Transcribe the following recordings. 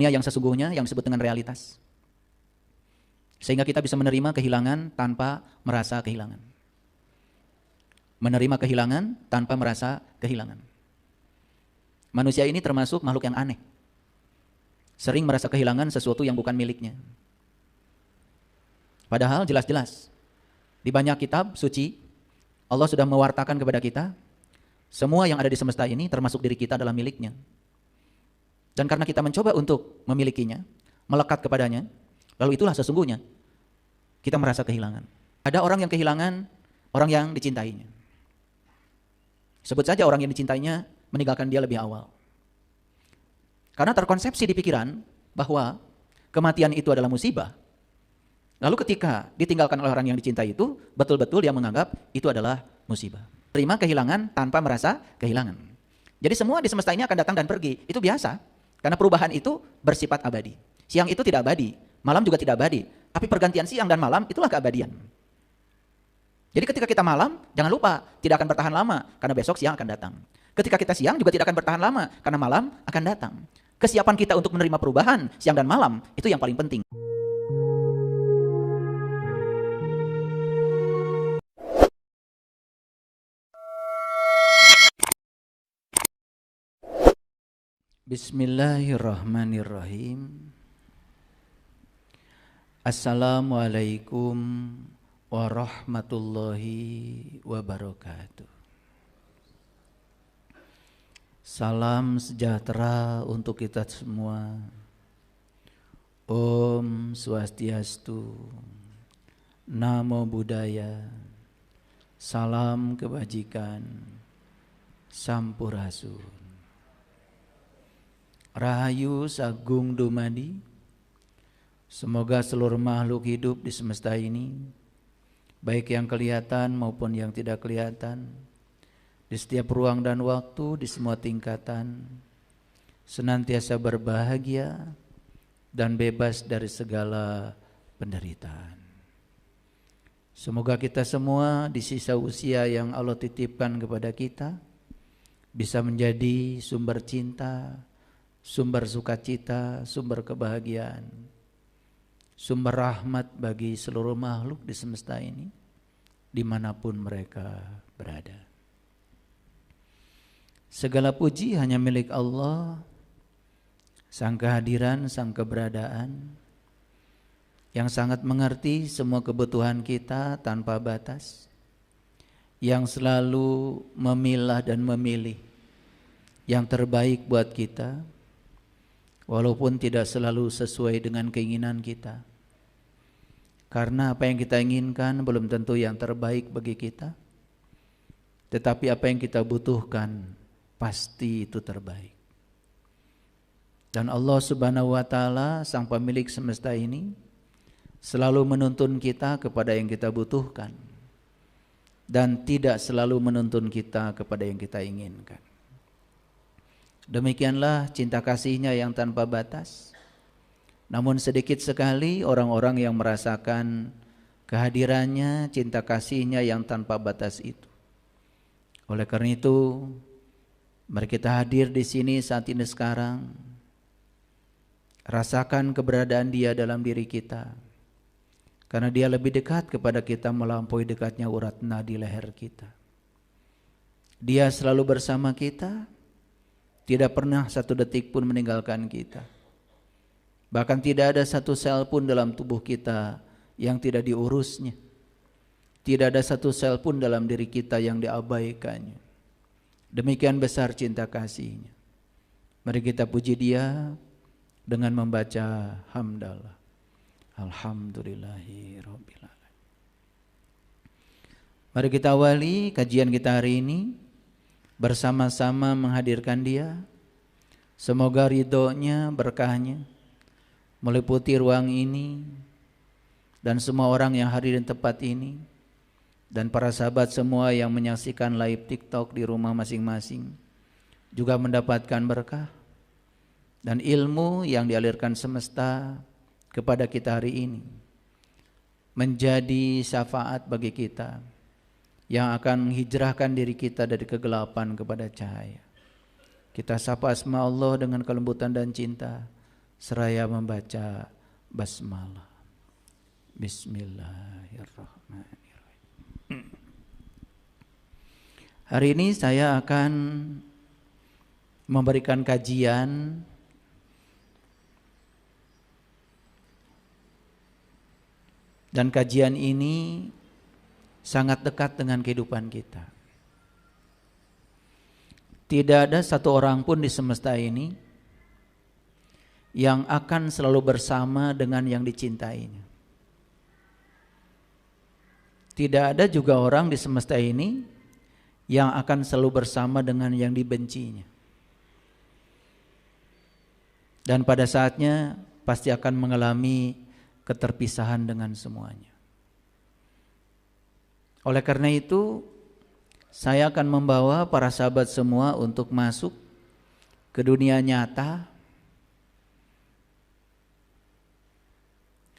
Dunia yang sesungguhnya yang disebut dengan realitas. Sehingga kita bisa menerima kehilangan tanpa merasa kehilangan. Menerima kehilangan tanpa merasa kehilangan. Manusia ini termasuk makhluk yang aneh. Sering merasa kehilangan sesuatu yang bukan miliknya. Padahal jelas-jelas di banyak kitab suci Allah sudah mewartakan kepada kita semua yang ada di semesta ini termasuk diri kita adalah miliknya. Dan karena kita mencoba untuk memilikinya, melekat kepadanya, lalu itulah sesungguhnya kita merasa kehilangan. Ada orang yang kehilangan orang yang dicintainya. Sebut saja orang yang dicintainya meninggalkan dia lebih awal. Karena terkonsepsi di pikiran bahwa kematian itu adalah musibah. Lalu ketika ditinggalkan oleh orang yang dicintai itu, betul-betul dia menganggap itu adalah musibah. Terima kehilangan tanpa merasa kehilangan. Jadi semua di semesta ini akan datang dan pergi. Itu biasa. Karena perubahan itu bersifat abadi. Siang itu tidak abadi, malam juga tidak abadi. Tapi pergantian siang dan malam itulah keabadian. Jadi ketika kita malam, jangan lupa tidak akan bertahan lama karena besok siang akan datang. Ketika kita siang juga tidak akan bertahan lama karena malam akan datang. Kesiapan kita untuk menerima perubahan siang dan malam itu yang paling penting. Bismillahirrahmanirrahim. Assalamualaikum warahmatullahi wabarakatuh. Salam sejahtera untuk kita semua. Om Swastiastu, Namo Buddhaya, salam kebajikan, Sampurasun. Rahayu Sagung Dumadi. Semoga seluruh makhluk hidup di semesta ini, baik yang kelihatan maupun yang tidak kelihatan, di setiap ruang dan waktu, di semua tingkatan, senantiasa berbahagia dan bebas dari segala penderitaan. Semoga kita semua di sisa usia yang Allah titipkan kepada kita bisa menjadi sumber cinta, sumber sukacita, sumber kebahagiaan, sumber rahmat bagi seluruh makhluk di semesta ini, dimanapun mereka berada. Segala puji hanya milik Allah, Sang kehadiran, Sang keberadaan, yang sangat mengerti semua kebutuhan kita tanpa batas, yang selalu memilah dan memilih yang terbaik buat kita, walaupun tidak selalu sesuai dengan keinginan kita. Karena apa yang kita inginkan belum tentu yang terbaik bagi kita. Tetapi apa yang kita butuhkan pasti itu terbaik. Dan Allah Subhanahu wa taala, Sang pemilik semesta ini, selalu menuntun kita kepada yang kita butuhkan dan tidak selalu menuntun kita kepada yang kita inginkan. Demikianlah cinta kasihnya yang tanpa batas. Namun sedikit sekali orang-orang yang merasakan kehadirannya, cinta kasihnya yang tanpa batas itu. Oleh karena itu, mari kita hadir di sini saat ini sekarang. Rasakan keberadaan Dia dalam diri kita. Karena Dia lebih dekat kepada kita melampaui dekatnya urat nadi leher kita. Dia selalu bersama kita. Tidak pernah satu detik pun meninggalkan kita. Bahkan tidak ada satu sel pun dalam tubuh kita yang tidak diurusnya. Tidak ada satu sel pun dalam diri kita yang diabaikannya. Demikian besar cinta kasihnya. Mari kita puji Dia dengan membaca hamdalah. Alhamdulillahirabbil alamin. Mari kita awali kajian kita hari ini bersama-sama menghadirkan Dia. Semoga ridhonya, berkahnya meliputi ruang ini dan semua orang yang hadir di tempat ini, dan para sahabat semua yang menyaksikan live TikTok di rumah masing-masing juga mendapatkan berkah dan ilmu yang dialirkan semesta kepada kita hari ini menjadi syafaat bagi kita yang akan menghijrahkan diri kita dari kegelapan kepada cahaya. Kita sapa asma Allah dengan kelembutan dan cinta. seraya membaca basmalah. Bismillahirrahmanirrahim. Hari ini saya akan memberikan kajian dan kajian ini sangat dekat dengan kehidupan kita. Tidak ada satu orang pun di semesta ini yang akan selalu bersama dengan yang dicintainya. Tidak ada juga orang di semesta ini yang akan selalu bersama dengan yang dibencinya. Dan pada saatnya pasti akan mengalami keterpisahan dengan semuanya. Oleh karena itu, saya akan membawa para sahabat semua untuk masuk ke dunia nyata,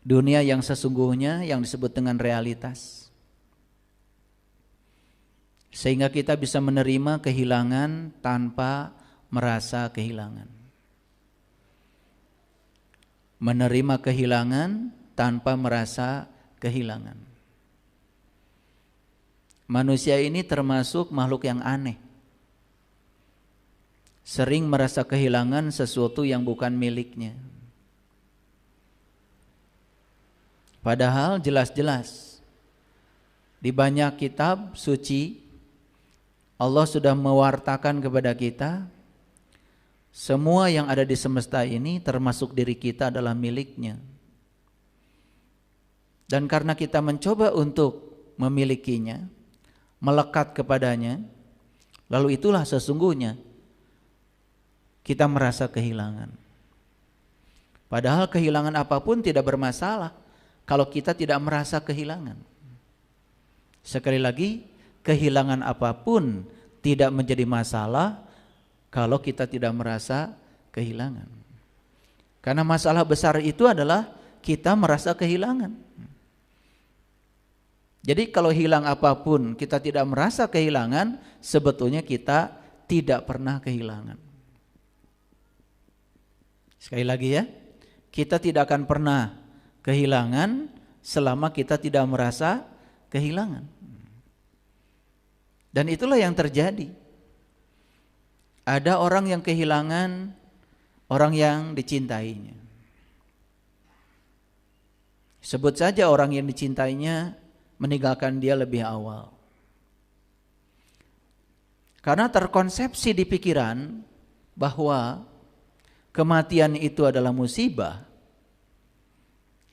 dunia yang sesungguhnya yang disebut dengan realitas, sehingga kita bisa menerima kehilangan tanpa merasa kehilangan. Menerima kehilangan tanpa merasa kehilangan. Manusia ini termasuk makhluk yang aneh. Sering merasa kehilangan sesuatu yang bukan miliknya. Padahal jelas-jelas di banyak kitab suci Allah sudah mewartakan kepada kita semua yang ada di semesta ini termasuk diri kita adalah miliknya. Dan karena kita mencoba untuk memilikinya, melekat kepadanya, lalu itulah sesungguhnya kita merasa kehilangan. Padahal kehilangan apapun tidak bermasalah kalau kita tidak merasa kehilangan. Sekali lagi, kehilangan apapun tidak menjadi masalah kalau kita tidak merasa kehilangan. Karena masalah besar itu adalah kita merasa kehilangan. Jadi kalau hilang apapun kita tidak merasa kehilangan, sebetulnya kita tidak pernah kehilangan. Sekali lagi ya, kita tidak akan pernah kehilangan selama kita tidak merasa kehilangan. Dan itulah yang terjadi. Ada orang yang kehilangan orang yang dicintainya. Sebut saja orang yang dicintainya meninggalkan dia lebih awal. Karena terkonsepsi di pikiran bahwa kematian itu adalah musibah.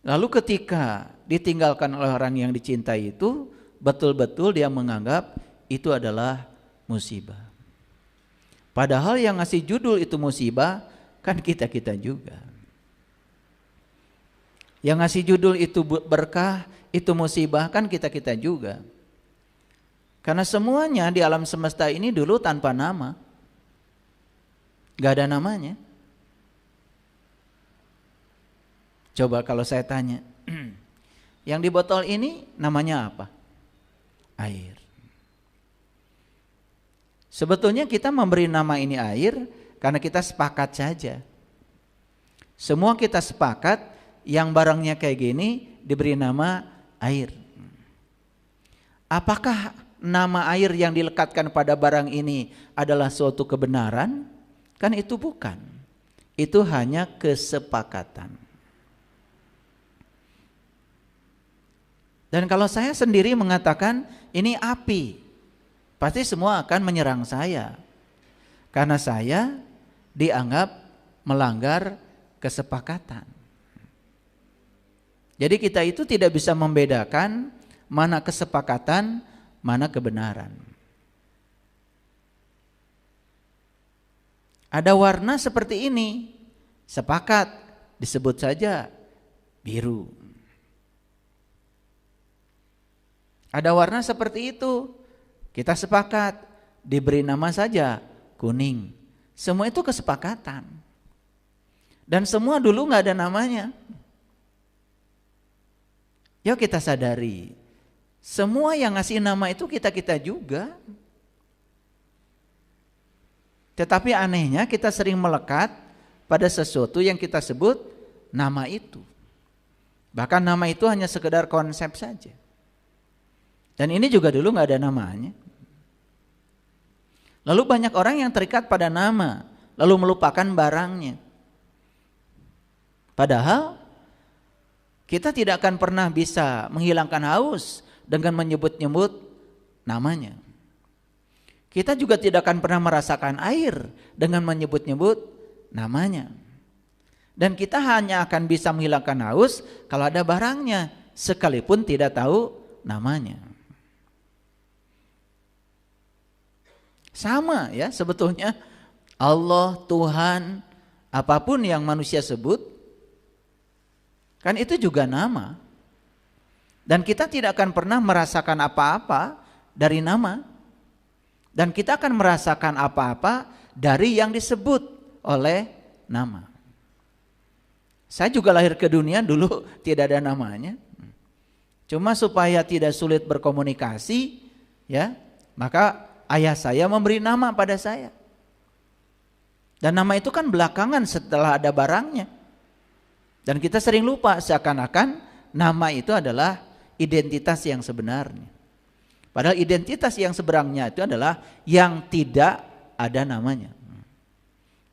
Lalu ketika ditinggalkan oleh orang yang dicintai itu, betul-betul dia menganggap itu adalah musibah. Padahal yang ngasih judul itu musibah kan kita-kita juga. Yang ngasih judul itu berkah, itu musibah kan kita-kita juga. Karena semuanya di alam semesta ini dulu tanpa nama. Gak ada namanya. Coba kalau saya tanya, yang di botol ini namanya apa? Air. Sebetulnya kita memberi nama ini air karena kita sepakat saja. Semua kita sepakat yang barangnya kayak gini diberi nama air. Apakah nama air yang dilekatkan pada barang ini adalah suatu kebenaran? Kan itu bukan. Itu hanya kesepakatan. Dan kalau saya sendiri mengatakan ini api, pasti semua akan menyerang saya. Karena saya dianggap melanggar kesepakatan. Jadi kita itu tidak bisa membedakan mana kesepakatan, mana kebenaran. Ada warna seperti ini, sepakat, disebut saja biru. Ada warna seperti itu, kita sepakat, diberi nama saja kuning. Semua itu kesepakatan. Dan semua dulu gak ada namanya. Yuk kita sadari, semua yang ngasih nama itu kita-kita juga. Tetapi anehnya kita sering melekat pada sesuatu yang kita sebut nama itu. Bahkan nama itu hanya sekedar konsep saja. Dan ini juga dulu nggak ada namanya. Lalu banyak orang yang terikat pada nama, lalu melupakan barangnya. Padahal kita tidak akan pernah bisa menghilangkan haus dengan menyebut-nyebut namanya. Kita juga tidak akan pernah merasakan air dengan menyebut-nyebut namanya. Dan kita hanya akan bisa menghilangkan haus kalau ada barangnya, sekalipun tidak tahu namanya. Sama ya sebetulnya Allah, Tuhan, apapun yang manusia sebut, kan itu juga nama. Dan kita tidak akan pernah merasakan apa-apa dari nama. Dan kita akan merasakan apa-apa dari yang disebut oleh nama. Saya juga lahir ke dunia dulu tidak ada namanya. Cuma supaya tidak sulit berkomunikasi, ya, maka ayah saya memberi nama pada saya. Dan nama itu kan belakangan setelah ada barangnya. Dan kita sering lupa seakan-akan nama itu adalah identitas yang sebenarnya. Padahal identitas yang sebenarnya itu adalah yang tidak ada namanya.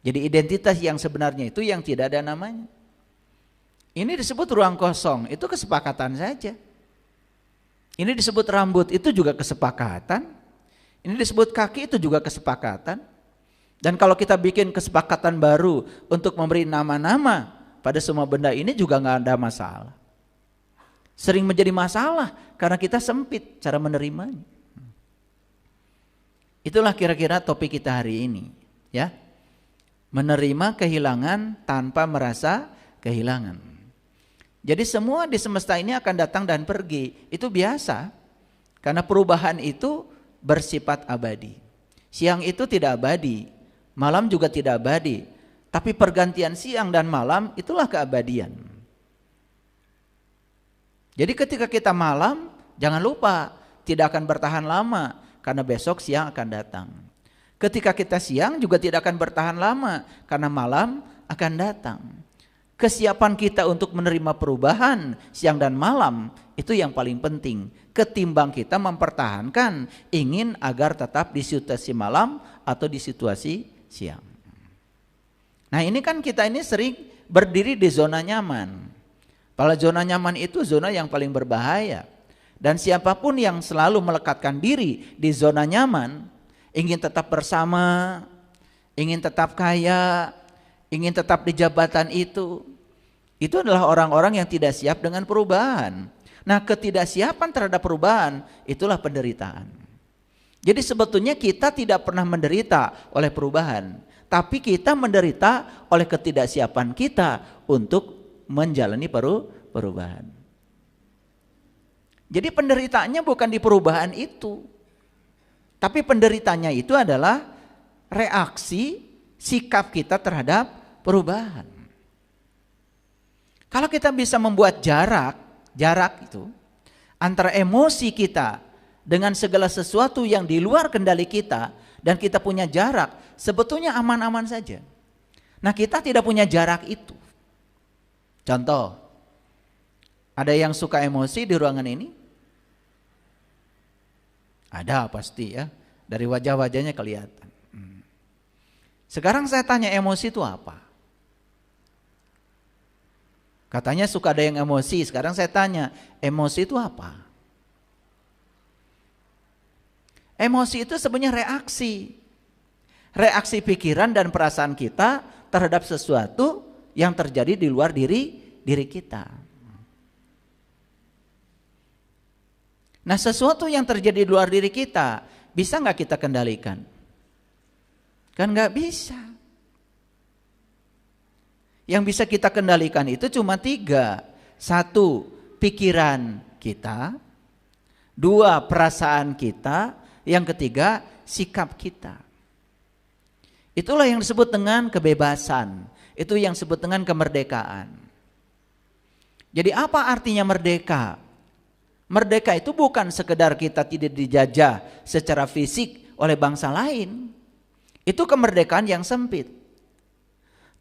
Jadi identitas yang sebenarnya itu yang tidak ada namanya. Ini disebut ruang kosong, itu kesepakatan saja. Ini disebut rambut, itu juga kesepakatan. Ini disebut kaki, itu juga kesepakatan. Dan kalau kita bikin kesepakatan baru untuk memberi nama-nama pada semua benda ini juga nggak ada masalah. Sering menjadi masalah karena kita sempit cara menerimanya. Itulah kira-kira topik kita hari ini, ya. Menerima kehilangan tanpa merasa kehilangan. Jadi semua di semesta ini akan datang dan pergi, itu biasa. Karena perubahan itu bersifat abadi. Siang itu tidak abadi, malam juga tidak abadi. Tapi pergantian siang dan malam itulah keabadian. Jadi ketika kita malam, jangan lupa tidak akan bertahan lama karena besok siang akan datang. Ketika kita siang juga tidak akan bertahan lama karena malam akan datang. Kesiapan kita untuk menerima perubahan siang dan malam itu yang paling penting ketimbang kita mempertahankan ingin agar tetap di situasi malam atau di situasi siang. Nah ini kan kita ini sering berdiri di zona nyaman. Padahal zona nyaman itu zona yang paling berbahaya. Dan siapapun yang selalu melekatkan diri di zona nyaman, ingin tetap bersama, ingin tetap kaya, ingin tetap di jabatan itu adalah orang-orang yang tidak siap dengan perubahan. Nah ketidaksiapan terhadap perubahan itulah penderitaan. Jadi sebetulnya kita tidak pernah menderita oleh perubahan, tapi kita menderita oleh ketidaksiapan kita untuk menjalani perubahan. Jadi penderitaannya bukan di perubahan itu, tapi penderitanya itu adalah reaksi sikap kita terhadap perubahan. Kalau kita bisa membuat jarak itu antara emosi kita dengan segala sesuatu yang di luar kendali kita dan kita punya jarak, sebetulnya aman-aman saja. Nah kita tidak punya jarak itu. Contoh, ada yang suka emosi di ruangan ini? Ada pasti ya, dari wajah-wajahnya kelihatan. Sekarang saya tanya emosi itu apa? Katanya suka ada yang emosi, sekarang saya tanya emosi itu apa? Emosi itu sebenarnya reaksi. Reaksi pikiran dan perasaan kita terhadap sesuatu yang terjadi di luar diri kita. Nah sesuatu yang terjadi di luar diri kita, bisa gak kita kendalikan? Kan gak bisa. Yang bisa kita kendalikan itu cuma 3. 1, pikiran kita. 2, perasaan kita. Yang ketiga, sikap kita. Itulah yang disebut dengan kebebasan. Itu yang disebut dengan kemerdekaan. Jadi apa artinya merdeka? Merdeka itu bukan sekedar kita tidak dijajah secara fisik oleh bangsa lain. Itu kemerdekaan yang sempit.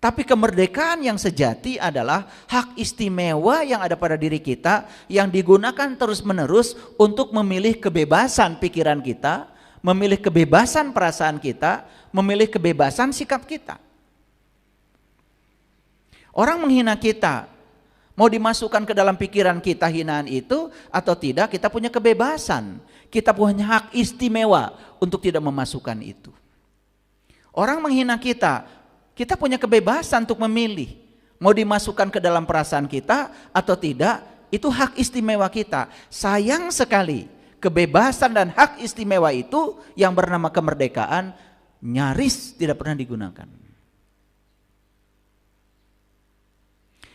Tapi kemerdekaan yang sejati adalah hak istimewa yang ada pada diri kita yang digunakan terus-menerus untuk memilih kebebasan pikiran kita, memilih kebebasan perasaan kita, memilih kebebasan sikap kita. Orang menghina kita, mau dimasukkan ke dalam pikiran kita hinaan itu atau tidak, kita punya kebebasan. Kita punya hak istimewa untuk tidak memasukkan itu. Orang menghina kita punya kebebasan untuk memilih. Mau dimasukkan ke dalam perasaan kita atau tidak, itu hak istimewa kita. Sayang sekali, kebebasan dan hak istimewa itu yang bernama kemerdekaan nyaris tidak pernah digunakan.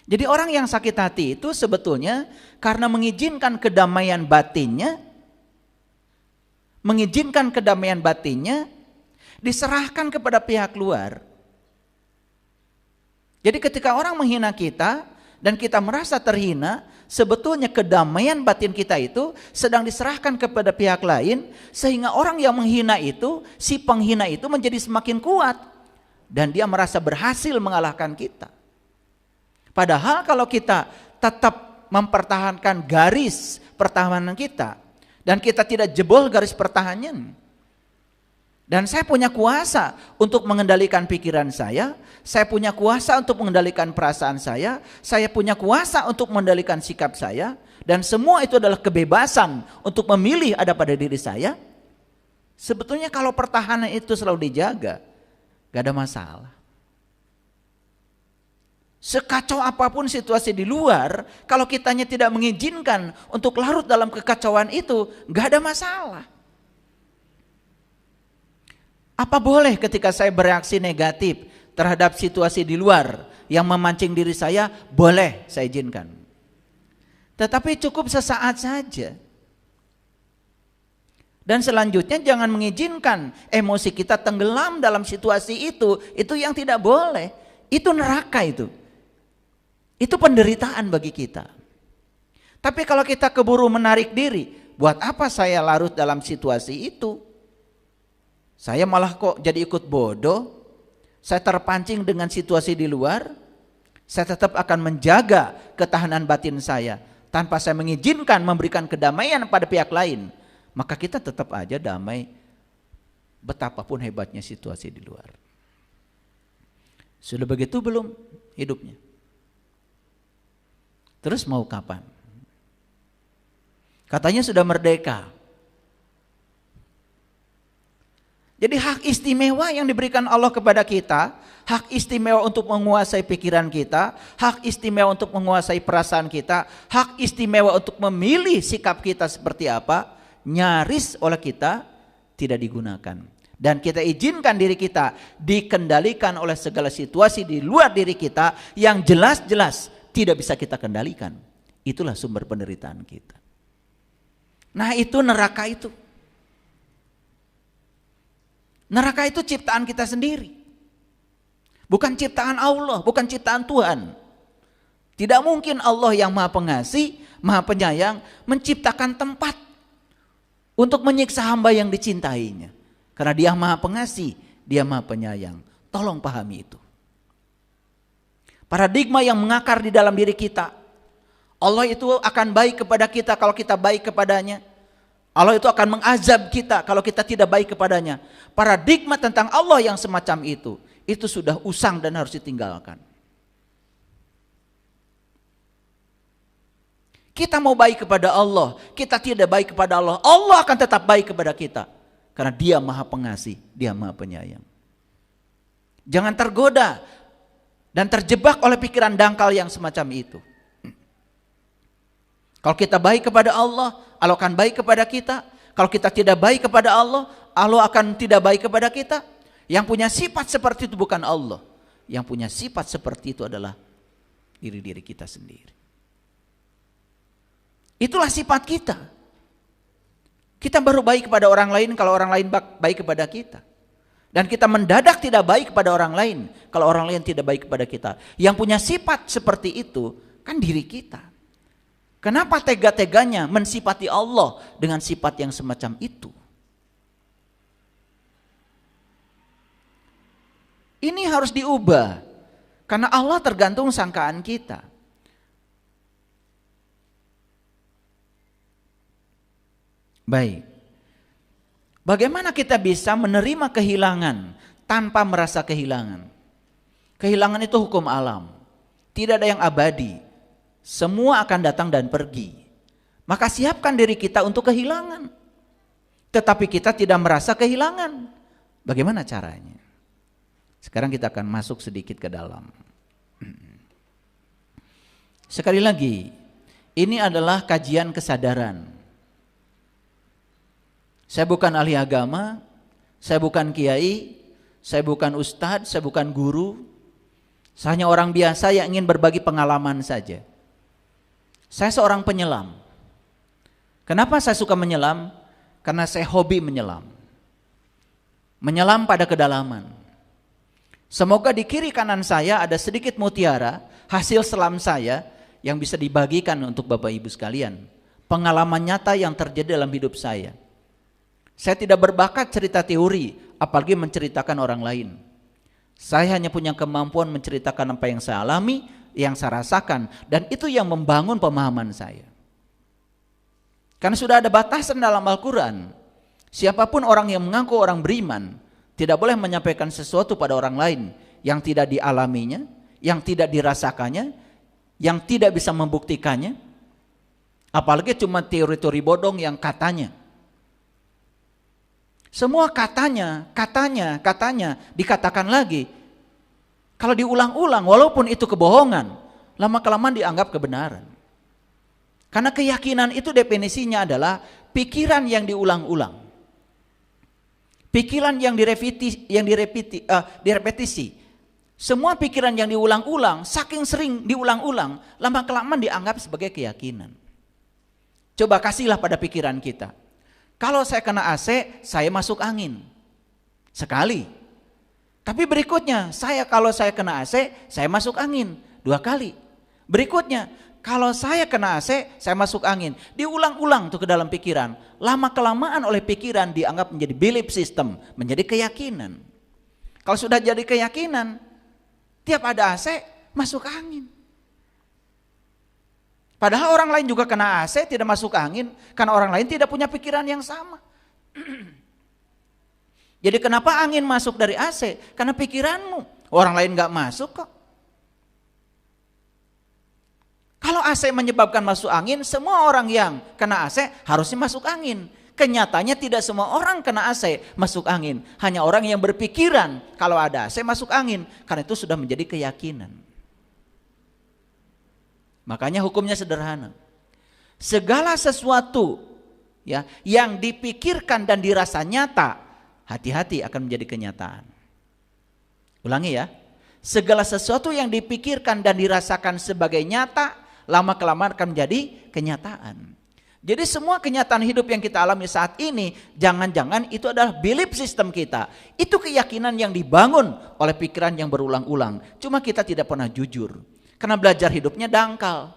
Jadi orang yang sakit hati itu sebetulnya karena mengizinkan kedamaian batinnya, diserahkan kepada pihak luar. Jadi ketika orang menghina kita dan kita merasa terhina, sebetulnya kedamaian batin kita itu sedang diserahkan kepada pihak lain, sehingga orang yang menghina itu, si penghina itu menjadi semakin kuat dan dia merasa berhasil mengalahkan kita. Padahal kalau kita tetap mempertahankan garis pertahanan kita dan kita tidak jebol garis pertahanan, dan saya punya kuasa untuk mengendalikan pikiran saya punya kuasa untuk mengendalikan perasaan saya punya kuasa untuk mengendalikan sikap saya, dan semua itu adalah kebebasan untuk memilih ada pada diri saya. Sebetulnya kalau pertahanan itu selalu dijaga, gak ada masalah. Sekacau apapun situasi di luar, kalau kitanya tidak mengizinkan untuk larut dalam kekacauan itu, gak ada masalah. Apa boleh ketika saya bereaksi negatif terhadap situasi di luar yang memancing diri saya? Boleh, saya izinkan. Tetapi cukup sesaat saja. Dan selanjutnya jangan mengizinkan emosi kita tenggelam dalam situasi itu. Itu yang tidak boleh. Itu neraka itu. Itu penderitaan bagi kita. Tapi kalau kita keburu menarik diri, buat apa saya larut dalam situasi itu? Saya malah kok jadi ikut bodoh. Saya terpancing dengan situasi di luar. Saya tetap akan menjaga ketahanan batin saya tanpa saya mengizinkan memberikan kedamaian pada pihak lain. Maka kita tetap aja damai betapapun hebatnya situasi di luar. Sudah begitu belum hidupnya? Terus mau kapan? Katanya sudah merdeka. Jadi hak istimewa yang diberikan Allah kepada kita, hak istimewa untuk menguasai pikiran kita, hak istimewa untuk menguasai perasaan kita, hak istimewa untuk memilih sikap kita seperti apa, nyaris oleh kita tidak digunakan. Dan kita izinkan diri kita dikendalikan oleh segala situasi di luar diri kita yang jelas-jelas tidak bisa kita kendalikan. Itulah sumber penderitaan kita. Nah, itu neraka itu. Neraka itu ciptaan kita sendiri. Bukan ciptaan Allah, bukan ciptaan Tuhan. Tidak mungkin Allah yang Maha Pengasih, Maha Penyayang menciptakan tempat untuk menyiksa hamba yang dicintainya. Karena Dia Maha Pengasih, Dia Maha Penyayang. Tolong pahami itu. Paradigma yang mengakar di dalam diri kita. Allah itu akan baik kepada kita kalau kita baik kepadanya. Allah itu akan mengazab kita kalau kita tidak baik kepadanya. Paradigma tentang Allah yang semacam itu sudah usang dan harus ditinggalkan. Kita mau baik kepada Allah, kita tidak baik kepada Allah, Allah akan tetap baik kepada kita. Karena Dia Maha Pengasih, Dia Maha Penyayang. Jangan tergoda dan terjebak oleh pikiran dangkal yang semacam itu. Kalau kita baik kepada Allah, Allah akan baik kepada kita. Kalau kita tidak baik kepada Allah, Allah akan tidak baik kepada kita. Yang punya sifat seperti itu bukan Allah. Yang punya sifat seperti itu adalah diri-diri kita sendiri. Itulah sifat kita. Kita baru baik kepada orang lain kalau orang lain baik kepada kita. Dan kita mendadak tidak baik kepada orang lain kalau orang lain tidak baik kepada kita. Yang punya sifat seperti itu kan diri kita. Kenapa tega-teganya mensifati Allah dengan sifat yang semacam itu? Ini harus diubah. Karena Allah tergantung sangkaan kita. Baik. Bagaimana kita bisa menerima kehilangan tanpa merasa kehilangan? Kehilangan itu hukum alam. Tidak ada yang abadi. Semua akan datang dan pergi. Maka siapkan diri kita untuk kehilangan. Tetapi kita tidak merasa kehilangan. Bagaimana caranya? Sekarang kita akan masuk sedikit ke dalam. Sekali lagi, ini adalah kajian kesadaran. Saya bukan ahli agama, saya bukan kiai, saya bukan ustadz, saya bukan guru. Saya hanya orang biasa yang ingin berbagi pengalaman saja. Saya seorang penyelam. Kenapa saya suka menyelam? Karena saya hobi menyelam. Menyelam pada kedalaman. Semoga di kiri kanan saya ada sedikit mutiara hasil selam saya yang bisa dibagikan untuk Bapak Ibu sekalian. Pengalaman nyata yang terjadi dalam hidup saya. Saya tidak berbakat cerita teori, apalagi menceritakan orang lain. Saya hanya punya kemampuan menceritakan apa yang saya alami, yang saya rasakan, dan itu yang membangun pemahaman saya. Karena sudah ada batasan dalam Al-Quran. Siapapun orang yang mengaku orang beriman tidak boleh menyampaikan sesuatu pada orang lain yang tidak dialaminya, yang tidak dirasakannya, yang tidak bisa membuktikannya. Apalagi cuma teori-teori bodong yang katanya. Semua katanya dikatakan lagi. Kalau diulang-ulang walaupun itu kebohongan, lama-kelamaan dianggap kebenaran. Karena keyakinan itu definisinya adalah pikiran yang diulang-ulang. Pikiran yang direpetisi. Semua pikiran yang diulang-ulang, saking sering diulang-ulang, lama-kelamaan dianggap sebagai keyakinan. Coba kasihlah pada pikiran kita. Kalau saya kena AC, saya masuk angin. Sekali. Tapi berikutnya, kalau saya kena AC, saya masuk angin. 2 kali. Berikutnya, kalau saya kena AC, saya masuk angin. Diulang-ulang tuh ke dalam pikiran. Lama-kelamaan oleh pikiran dianggap menjadi belief system, menjadi keyakinan. Kalau sudah jadi keyakinan, tiap ada AC, masuk angin. Padahal orang lain juga kena AC, tidak masuk angin, karena orang lain tidak punya pikiran yang sama. Jadi kenapa angin masuk dari AC? Karena pikiranmu, orang lain gak masuk kok. Kalau AC menyebabkan masuk angin, semua orang yang kena AC harusnya masuk angin. Kenyataannya tidak semua orang kena AC masuk angin. Hanya orang yang berpikiran kalau ada AC masuk angin. Karena itu sudah menjadi keyakinan. Makanya hukumnya sederhana. Segala sesuatu ya yang dipikirkan dan dirasa nyata, hati-hati akan menjadi kenyataan. Ulangi ya. Segala sesuatu yang dipikirkan dan dirasakan sebagai nyata, lama-kelamaan akan menjadi kenyataan. Jadi semua kenyataan hidup yang kita alami saat ini, jangan-jangan itu adalah belief system kita. Itu keyakinan yang dibangun oleh pikiran yang berulang-ulang. Cuma kita tidak pernah jujur. Karena belajar hidupnya dangkal.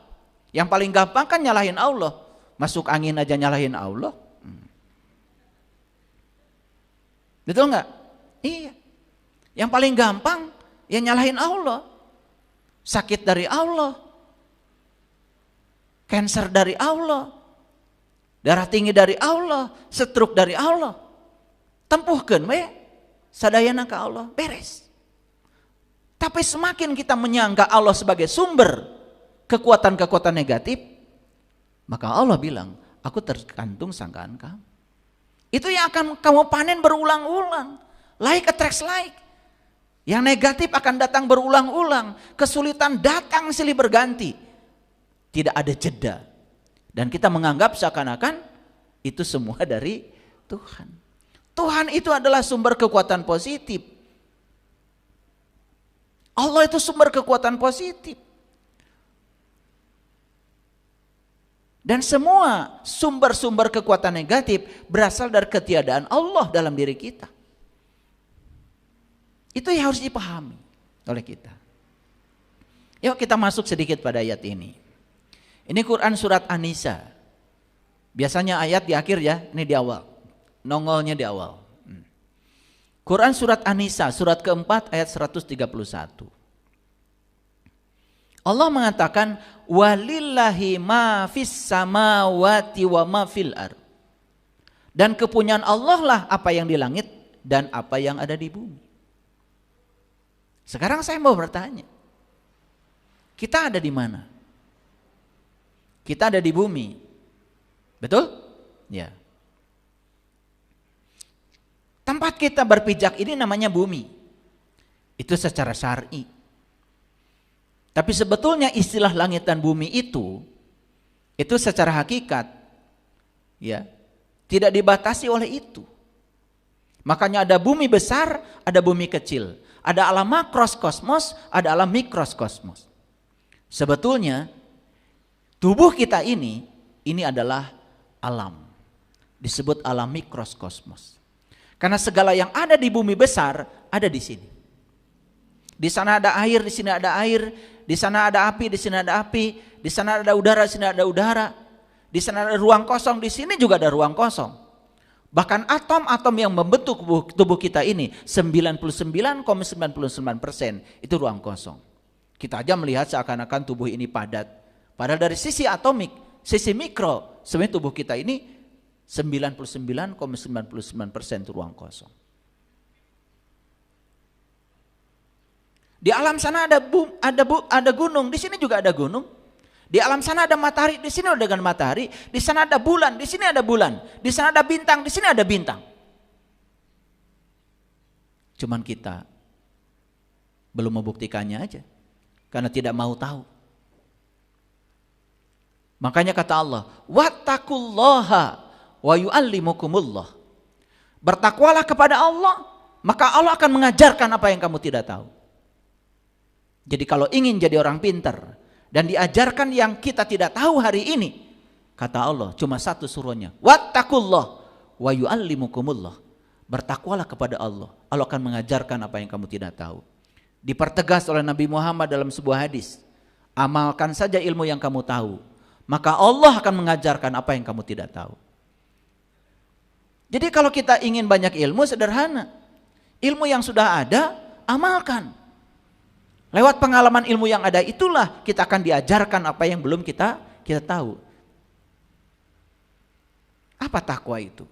Yang paling gampang kan nyalahin Allah. Masuk angin aja nyalahin Allah. Betul nggak? Iya. Yang paling gampang ya nyalahin Allah. Sakit dari Allah. Cancer dari Allah. Darah tinggi dari Allah. Stroke dari Allah. Tempuhkeun we sadayana ka Allah. Beres. Tapi semakin kita menyangka Allah sebagai sumber kekuatan-kekuatan negatif, maka Allah bilang, aku tergantung sangkaan kamu. Itu yang akan kamu panen berulang-ulang. Like attracts like. Yang negatif akan datang berulang-ulang. Kesulitan datang silih berganti. Tidak ada jeda. Dan kita menganggap seakan-akan itu semua dari Tuhan. Tuhan itu adalah sumber kekuatan positif. Allah itu sumber kekuatan positif. Dan semua sumber-sumber kekuatan negatif berasal dari ketiadaan Allah dalam diri kita. Itu yang harus dipahami oleh kita. Yuk kita masuk sedikit pada ayat ini. Ini Quran surat An-Nisa. Biasanya ayat di akhir ya, ini di awal. Nongolnya di awal. Quran surat An-Nisa, surat keempat ayat 131. Allah mengatakan walillahi ma fis samawati wa ma fil ard. Dan kepunyaan Allah lah apa yang di langit dan apa yang ada di bumi. Sekarang saya mau bertanya, kita ada di mana? Kita ada di bumi, betul? Ya. Tempat kita berpijak ini namanya bumi. Itu secara syar'i. Tapi sebetulnya istilah langit dan bumi itu secara hakikat, ya, tidak dibatasi oleh itu. Makanya ada bumi besar, ada bumi kecil. Ada alam makrokosmos, ada alam mikrokosmos. Sebetulnya tubuh kita ini adalah alam. Disebut alam mikrokosmos. Karena segala yang ada di bumi besar ada di sini. Di sana ada air, di sini ada air, di sana ada api, di sini ada api, di sana ada udara, di sini ada udara. Di sana ada ruang kosong, di sini juga ada ruang kosong. Bahkan atom-atom yang membentuk tubuh kita ini 99,99% itu ruang kosong. Kita aja melihat seakan-akan tubuh ini padat. Padahal dari sisi atomik, sisi mikro, sebenarnya tubuh kita ini 99,99% itu ruang kosong. Di alam sana ada gunung, di sini juga ada gunung. Di alam sana ada matahari, di sini ada matahari. Di sana ada bulan, di sini ada bulan. Di sana ada bintang, di sini ada bintang. Cuman kita belum membuktikannya aja, karena tidak mau tahu. Makanya kata Allah, wattaqullaha wa yu'allimukumullah. Bertakwalah kepada Allah, maka Allah akan mengajarkan apa yang kamu tidak tahu. Jadi kalau ingin jadi orang pintar dan diajarkan yang kita tidak tahu hari ini, kata Allah cuma satu suruhnya, wattaqullah wa yu'allimukumullah. Bertakwalah kepada Allah, Allah akan mengajarkan apa yang kamu tidak tahu. Dipertegas oleh Nabi Muhammad dalam sebuah hadis, amalkan saja ilmu yang kamu tahu, maka Allah akan mengajarkan apa yang kamu tidak tahu. Jadi kalau kita ingin banyak ilmu, sederhana, ilmu yang sudah ada amalkan. Lewat pengalaman ilmu yang ada itulah kita akan diajarkan apa yang belum kita tahu. Apa takwa itu?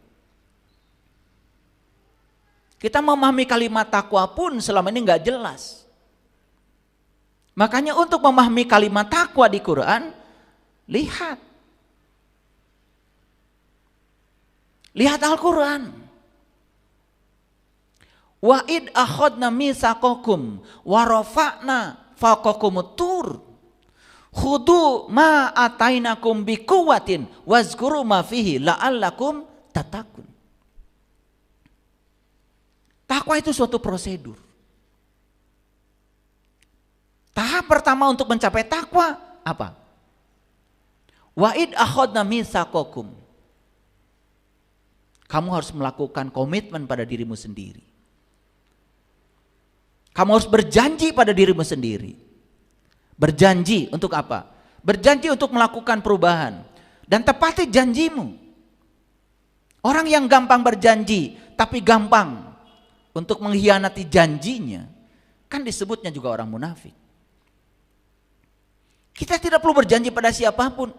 Kita memahami kalimat takwa pun selama ini nggak jelas. Makanya untuk memahami kalimat takwa di Quran, lihat Al-Quran. Wa id akhadna mitsaqakum wa rafa'na fawqakumut tur khudu ma atainakum biquwwatin wazkuru ma fihi la'allakum tattaqun. Takwa itu suatu prosedur. Tahap pertama untuk mencapai takwa apa? Wa id akhadna mitsaqakum. Kamu harus melakukan komitmen pada dirimu sendiri. Kamu harus berjanji pada dirimu sendiri. Berjanji untuk apa? Berjanji untuk melakukan perubahan. Dan tepati janjimu. Orang yang gampang berjanji, tapi gampang untuk mengkhianati janjinya, kan disebutnya juga orang munafik. Kita tidak perlu berjanji pada siapapun.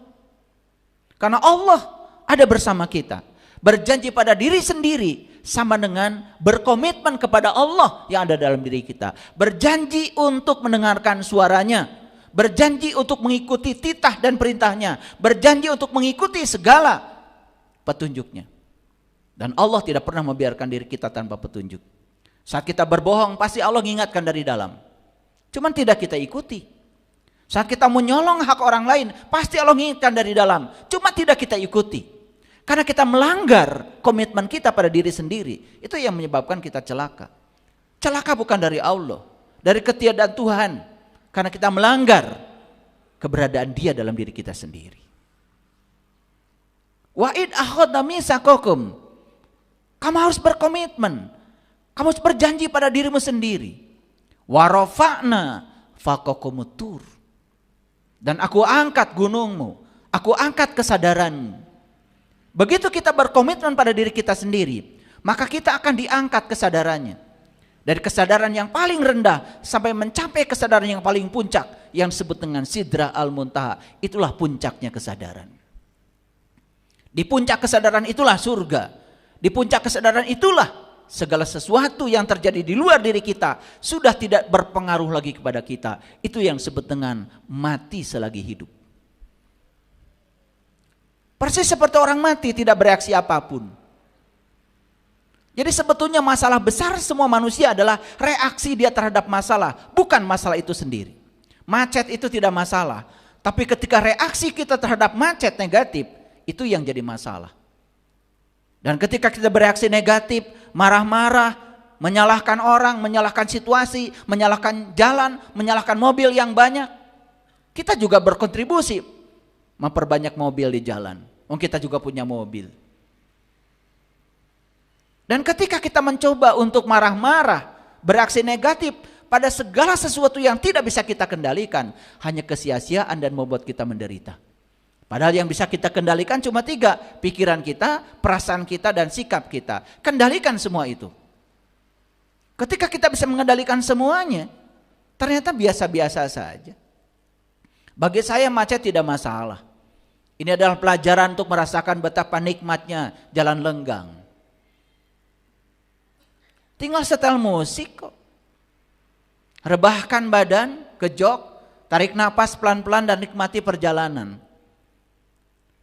Karena Allah ada bersama kita. Berjanji pada diri sendiri sama dengan berkomitmen kepada Allah yang ada dalam diri kita. Berjanji untuk mendengarkan suaranya, berjanji untuk mengikuti titah dan perintahnya, berjanji untuk mengikuti segala petunjuknya. Dan Allah tidak pernah membiarkan diri kita tanpa petunjuk. Saat kita berbohong pasti Allah mengingatkan dari dalam, cuman tidak kita ikuti. Saat kita menyolong hak orang lain pasti Allah mengingatkan dari dalam, cuma tidak kita ikuti. Karena kita melanggar komitmen kita pada diri sendiri. Itu yang menyebabkan kita celaka. Celaka bukan dari Allah, dari ketiadaan Tuhan. Karena kita melanggar keberadaan Dia dalam diri kita sendiri. Wa id akhadna mitsaqakum. Kamu harus berkomitmen. Kamu harus berjanji pada dirimu sendiri. Wa rafa'na fawqakumut tur. Dan aku angkat gunungmu, aku angkat kesadaranmu. Begitu kita berkomitmen pada diri kita sendiri, maka kita akan diangkat kesadarannya. Dari kesadaran yang paling rendah sampai mencapai kesadaran yang paling puncak yang disebut dengan Sidra Al-Muntaha. Itulah puncaknya kesadaran. Di puncak kesadaran itulah surga. Di puncak kesadaran itulah segala sesuatu yang terjadi di luar diri kita sudah tidak berpengaruh lagi kepada kita. Itu yang disebut dengan mati selagi hidup. Persis seperti orang mati tidak bereaksi apapun. Jadi sebetulnya masalah besar semua manusia adalah reaksi dia terhadap masalah, bukan masalah itu sendiri. Macet itu tidak masalah, tapi ketika reaksi kita terhadap macet negatif, itu yang jadi masalah. Dan ketika kita bereaksi negatif, marah-marah, menyalahkan orang, menyalahkan situasi, menyalahkan jalan, menyalahkan mobil yang banyak, kita juga berkontribusi memperbanyak mobil di jalan. Kita juga punya mobil. Dan ketika kita mencoba untuk marah-marah, bereaksi negatif pada segala sesuatu yang tidak bisa kita kendalikan, hanya kesia-siaan dan membuat kita menderita. Padahal yang bisa kita kendalikan cuma 3, pikiran kita, perasaan kita, dan sikap kita. Kendalikan semua itu. Ketika kita bisa mengendalikan semuanya, ternyata biasa-biasa saja. Bagi saya macet tidak masalah. Ini adalah pelajaran untuk merasakan betapa nikmatnya jalan lenggang. Tinggal setel musik kok. Rebahkan badan, kejok, tarik napas pelan-pelan dan nikmati perjalanan.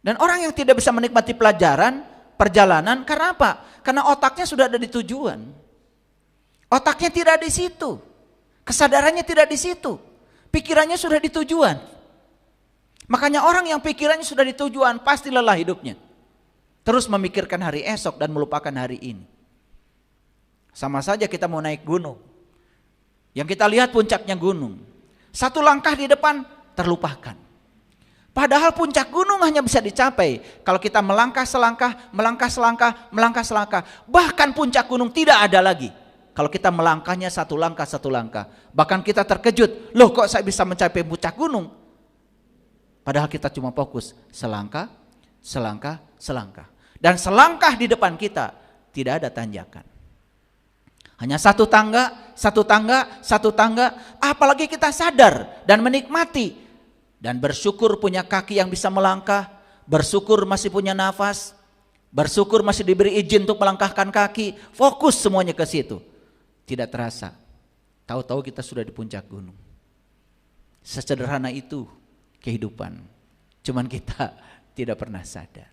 Dan orang yang tidak bisa menikmati perjalanan karena apa? Karena otaknya sudah ada di tujuan. Otaknya tidak di situ. Kesadarannya tidak di situ. Pikirannya sudah di tujuan. Makanya orang yang pikirannya sudah di tujuan pasti lelah hidupnya. Terus memikirkan hari esok dan melupakan hari ini. Sama saja kita mau naik gunung. Yang kita lihat puncaknya gunung. Satu langkah di depan terlupakan. Padahal puncak gunung hanya bisa dicapai kalau kita melangkah selangkah, melangkah selangkah, melangkah selangkah. Bahkan puncak gunung tidak ada lagi kalau kita melangkahnya satu langkah satu langkah. Bahkan kita terkejut, loh kok saya bisa mencapai puncak gunung? Padahal kita cuma fokus selangkah, selangkah, selangkah. Dan selangkah di depan kita tidak ada tanjakan. Hanya satu tangga, satu tangga, satu tangga. Apalagi kita sadar dan menikmati. Dan bersyukur punya kaki yang bisa melangkah. Bersyukur masih punya nafas. Bersyukur masih diberi izin untuk melangkahkan kaki. Fokus semuanya ke situ. Tidak terasa. Tahu-tahu kita sudah di puncak gunung. Sesederhana itu kehidupan. Cuman kita tidak pernah sadar.